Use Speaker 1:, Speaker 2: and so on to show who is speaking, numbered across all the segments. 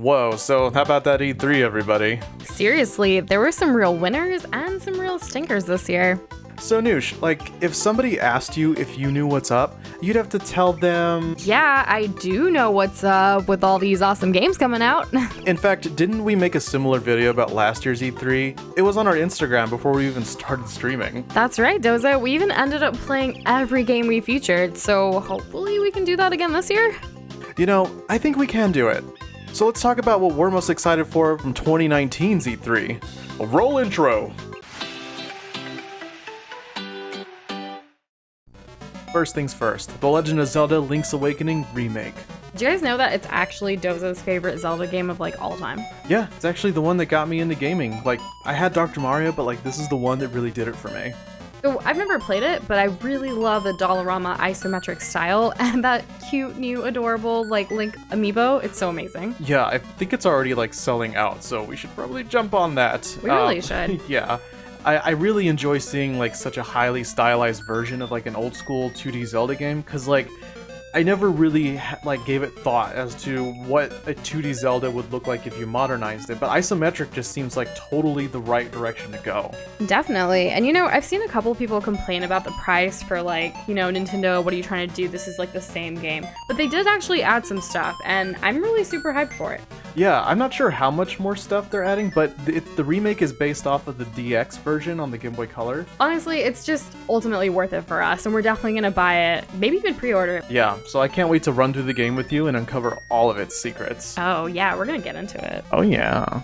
Speaker 1: Whoa, so how about that E3, everybody?
Speaker 2: Seriously, there were some real winners and some real stinkers this year.
Speaker 1: So Noosh, if somebody asked you if you knew what's up, you'd have to tell them...
Speaker 2: Yeah, I do know what's up with all these awesome games coming out.
Speaker 1: In fact, didn't we make a similar video about last year's E3? It was on our Instagram before we even started streaming.
Speaker 2: That's right, Doza. We even ended up playing every game we featured, so hopefully we can do that again this year.
Speaker 1: You know, I think we can do it. So let's talk about what we're most excited for from 2019's E3. Roll intro! First things first, The Legend of Zelda Link's Awakening Remake.
Speaker 2: Do you guys know that it's actually Doza's favorite Zelda game of all time?
Speaker 1: Yeah, it's actually the one that got me into gaming. I had Dr. Mario, but this is the one that really did it for me.
Speaker 2: So I've never played it, but I really love the Dollarama isometric style and that cute, new, adorable Link amiibo. It's so amazing.
Speaker 1: Yeah, I think it's already selling out, so we should probably jump on that.
Speaker 2: We really should.
Speaker 1: Yeah. I really enjoy seeing such a highly stylized version of an old school 2D Zelda game, because I never really gave it thought as to what a 2D Zelda would look like if you modernized it, but isometric just seems totally the right direction to go.
Speaker 2: Definitely. And I've seen a couple people complain about the price for Nintendo, what are you trying to do? This is the same game. But they did actually add some stuff, and I'm really super hyped for it.
Speaker 1: Yeah, I'm not sure how much more stuff they're adding, but the remake is based off of the DX version on the Game Boy Color.
Speaker 2: Honestly, it's just ultimately worth it for us, and we're definitely going to buy it, maybe even pre-order it.
Speaker 1: Yeah, so I can't wait to run through the game with you and uncover all of its secrets.
Speaker 2: Oh yeah, we're going to get into it.
Speaker 1: Oh yeah.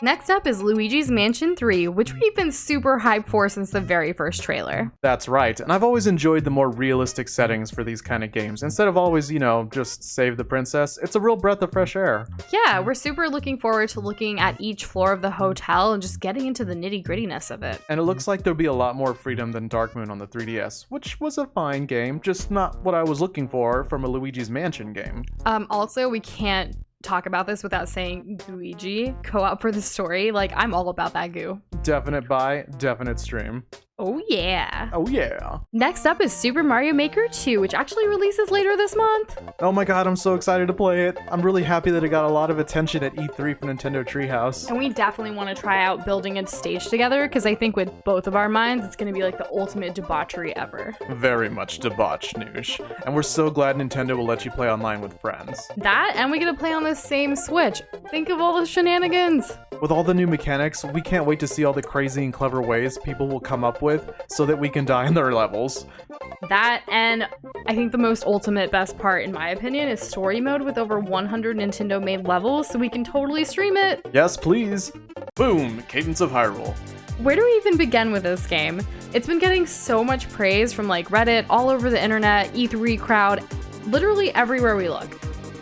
Speaker 2: Next up is Luigi's Mansion 3, which we've been super hyped for since the very first trailer.
Speaker 1: That's right, and I've always enjoyed the more realistic settings for these kind of games. Instead of always, just save the princess, it's a real breath of fresh air.
Speaker 2: Yeah, we're super looking forward to looking at each floor of the hotel and just getting into the nitty-grittiness of it.
Speaker 1: And it looks like there'll be a lot more freedom than Dark Moon on the 3DS, which was a fine game, just not what I was looking for from a Luigi's Mansion game.
Speaker 2: Also, we can't talk about this without saying Luigi, co-op for the story. I'm all about that goo.
Speaker 1: Definite buy, definite stream.
Speaker 2: Oh yeah.
Speaker 1: Oh yeah.
Speaker 2: Next up is Super Mario Maker 2, which actually releases later this month.
Speaker 1: Oh my god, I'm so excited to play it. I'm really happy that it got a lot of attention at E3 for Nintendo Treehouse.
Speaker 2: And we definitely want to try out building a stage together, because I think with both of our minds, it's going to be the ultimate debauchery ever.
Speaker 1: Very much debauched, Noosh. And we're so glad Nintendo will let you play online with friends.
Speaker 2: That, and we get to play on the same Switch. Think of all the shenanigans.
Speaker 1: With all the new mechanics, we can't wait to see all the crazy and clever ways people will come up with so that we can die in their levels.
Speaker 2: That, and I think the most ultimate best part, in my opinion, is story mode with over 100 Nintendo-made levels, so we can totally stream it.
Speaker 1: Yes, please. Boom! Cadence of Hyrule.
Speaker 2: Where do we even begin with this game? It's been getting so much praise from Reddit, all over the internet, E3 crowd, literally everywhere we look.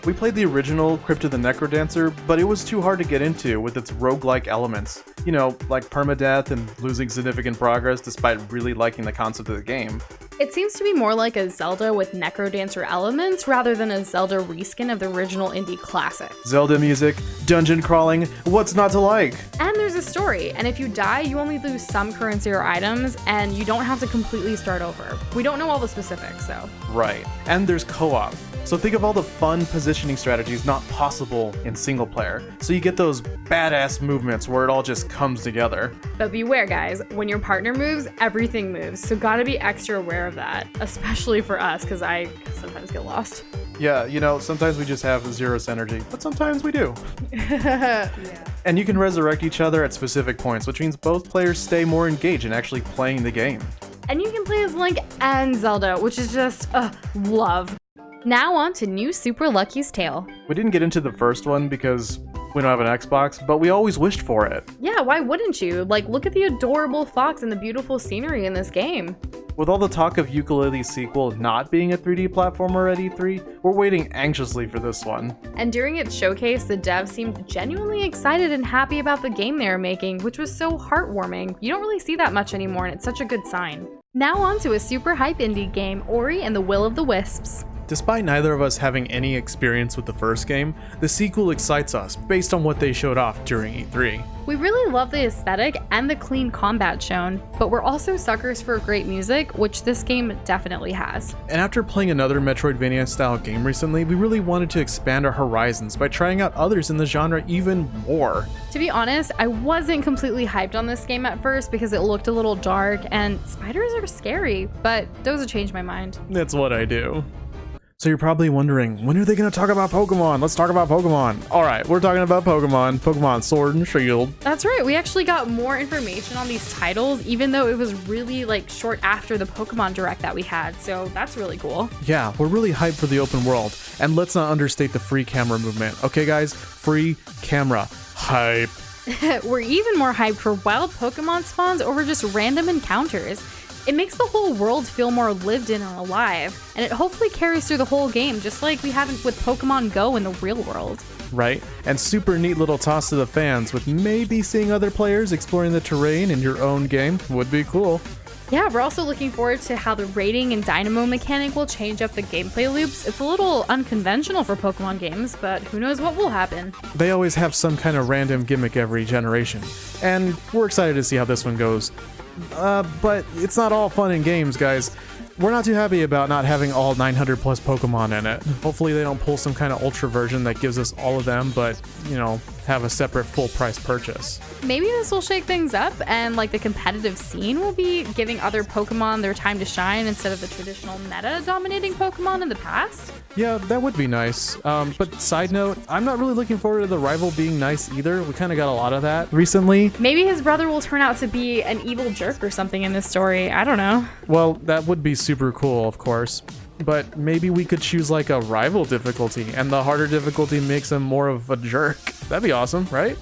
Speaker 1: We played the original Crypt of the Necrodancer, but it was too hard to get into with its roguelike elements. Permadeath and losing significant progress despite really liking the concept of the game.
Speaker 2: It seems to be more like a Zelda with Necrodancer elements rather than a Zelda reskin of the original indie classic.
Speaker 1: Zelda music, dungeon crawling, what's not to like?
Speaker 2: And there's a story, and if you die, you only lose some currency or items, and you don't have to completely start over. We don't know all the specifics, though.
Speaker 1: Right, and there's co-op. So think of all the fun positioning strategies not possible in single player. So you get those badass movements where it all just comes together.
Speaker 2: But beware guys, when your partner moves, everything moves. So gotta be extra aware of that, especially for us, because I sometimes get lost.
Speaker 1: Yeah, sometimes we just have zero synergy, but sometimes we do.
Speaker 2: Yeah.
Speaker 1: And you can resurrect each other at specific points, which means both players stay more engaged in actually playing the game.
Speaker 2: And you can play as Link and Zelda, which is just, love. Now on to New Super Lucky's Tale.
Speaker 1: We didn't get into the first one because we don't have an Xbox, but we always wished for it.
Speaker 2: Yeah, why wouldn't you? Look at the adorable fox and the beautiful scenery in this game.
Speaker 1: With all the talk of Yooka-Laylee's sequel not being a 3D platformer at E3, we're waiting anxiously for this one.
Speaker 2: And during its showcase, the devs seemed genuinely excited and happy about the game they were making, which was so heartwarming. You don't really see that much anymore, and it's such a good sign. Now on to a super hype indie game, Ori and the Will of the Wisps.
Speaker 1: Despite neither of us having any experience with the first game, the sequel excites us based on what they showed off during E3.
Speaker 2: We really love the aesthetic and the clean combat shown, but we're also suckers for great music, which this game definitely has.
Speaker 1: And after playing another Metroidvania-style game recently, we really wanted to expand our horizons by trying out others in the genre even more.
Speaker 2: To be honest, I wasn't completely hyped on this game at first because it looked a little dark and spiders are scary, but those have changed my mind.
Speaker 1: That's what I do. So you're probably wondering, when are they going to talk about Pokemon? Let's talk about Pokemon. All right, we're talking about Pokemon Sword and Shield.
Speaker 2: That's right, we actually got more information on these titles, even though it was really short after the Pokemon Direct that we had, so that's really cool.
Speaker 1: Yeah, we're really hyped for the open world, and let's not understate the free camera movement. Okay guys, free camera, hype.
Speaker 2: We're even more hyped for wild Pokemon spawns over just random encounters. It makes the whole world feel more lived in and alive, and it hopefully carries through the whole game, just like we have with Pokemon Go in the real world.
Speaker 1: Right? And super neat little toss to the fans, with maybe seeing other players exploring the terrain in your own game would be cool.
Speaker 2: Yeah, we're also looking forward to how the raiding and dynamo mechanic will change up the gameplay loops. It's a little unconventional for Pokemon games, but who knows what will happen.
Speaker 1: They always have some kind of random gimmick every generation, and we're excited to see how this one goes. But it's not all fun and games, guys. We're not too happy about not having all 900 plus Pokemon in it. Hopefully they don't pull some kind of ultra version that gives us all of them, but, you know, have a separate full price purchase.
Speaker 2: Maybe this will shake things up and the competitive scene will be giving other Pokemon their time to shine instead of the traditional meta dominating Pokemon in the past.
Speaker 1: Yeah, that would be nice. But side note, I'm not really looking forward to the rival being nice either. We kind of got a lot of that recently.
Speaker 2: Maybe his brother will turn out to be an evil jerk or something in this story. I don't know.
Speaker 1: Well, that would be super cool, of course. But maybe we could choose a rival difficulty, and the harder difficulty makes him more of a jerk. That'd be awesome, right?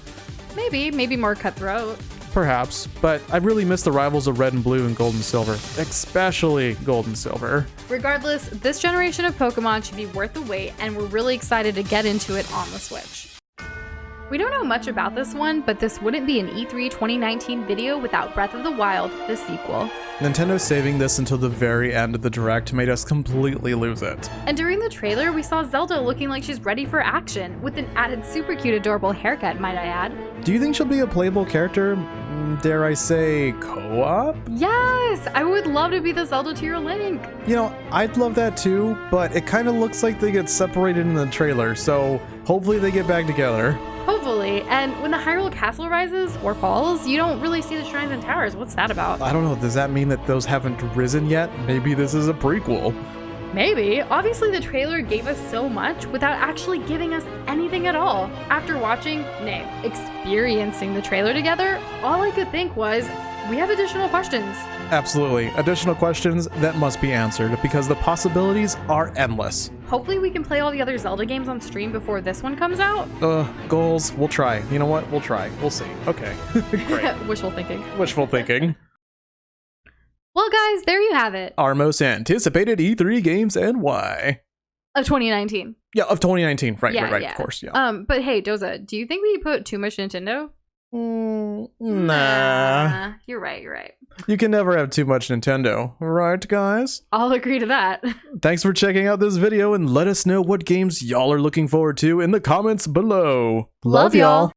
Speaker 2: Maybe more cutthroat.
Speaker 1: Perhaps, but I really miss the rivals of Red and Blue and Gold and Silver, especially Gold and Silver.
Speaker 2: Regardless, this generation of Pokemon should be worth the wait, and we're really excited to get into it on the Switch. We don't know much about this one, but this wouldn't be an E3 2019 video without Breath of the Wild, the sequel.
Speaker 1: Nintendo saving this until the very end of the Direct made us completely lose it.
Speaker 2: And during the trailer, we saw Zelda looking like she's ready for action, with an added super cute adorable haircut, might I add.
Speaker 1: Do you think she'll be a playable character? Dare I say, co-op?
Speaker 2: Yes! I would love to be the Zelda to your Link.
Speaker 1: You know, I'd love that too, but it kind of looks like they get separated in the trailer, so hopefully they get back together.
Speaker 2: Hopefully, and when the Hyrule Castle rises, or falls, you don't really see the shrines and towers. What's that about?
Speaker 1: I don't know, does that mean that those haven't risen yet? Maybe this is a prequel.
Speaker 2: Maybe. Obviously the trailer gave us so much without actually giving us anything at all. After watching, nay, experiencing the trailer together, all I could think was, we have additional questions.
Speaker 1: Absolutely. Additional questions that must be answered because the possibilities are endless.
Speaker 2: Hopefully we can play all the other Zelda games on stream before this one comes out.
Speaker 1: Goals, we'll try. You know what? We'll try. We'll see. Okay. Great.
Speaker 2: Wishful thinking.
Speaker 1: Wishful thinking.
Speaker 2: Well, guys, there you have it.
Speaker 1: Our most anticipated E3 games and why.
Speaker 2: Of 2019.
Speaker 1: Yeah, of 2019. Right,
Speaker 2: yeah,
Speaker 1: right,
Speaker 2: yeah.
Speaker 1: Of course, yeah.
Speaker 2: But hey, Doza, do you think we put too much Nintendo?
Speaker 1: Nah.
Speaker 2: You're right.
Speaker 1: You can never have too much Nintendo. Right, guys?
Speaker 2: I'll agree to that.
Speaker 1: Thanks for checking out this video and let us know what games y'all are looking forward to in the comments below.
Speaker 2: Love y'all.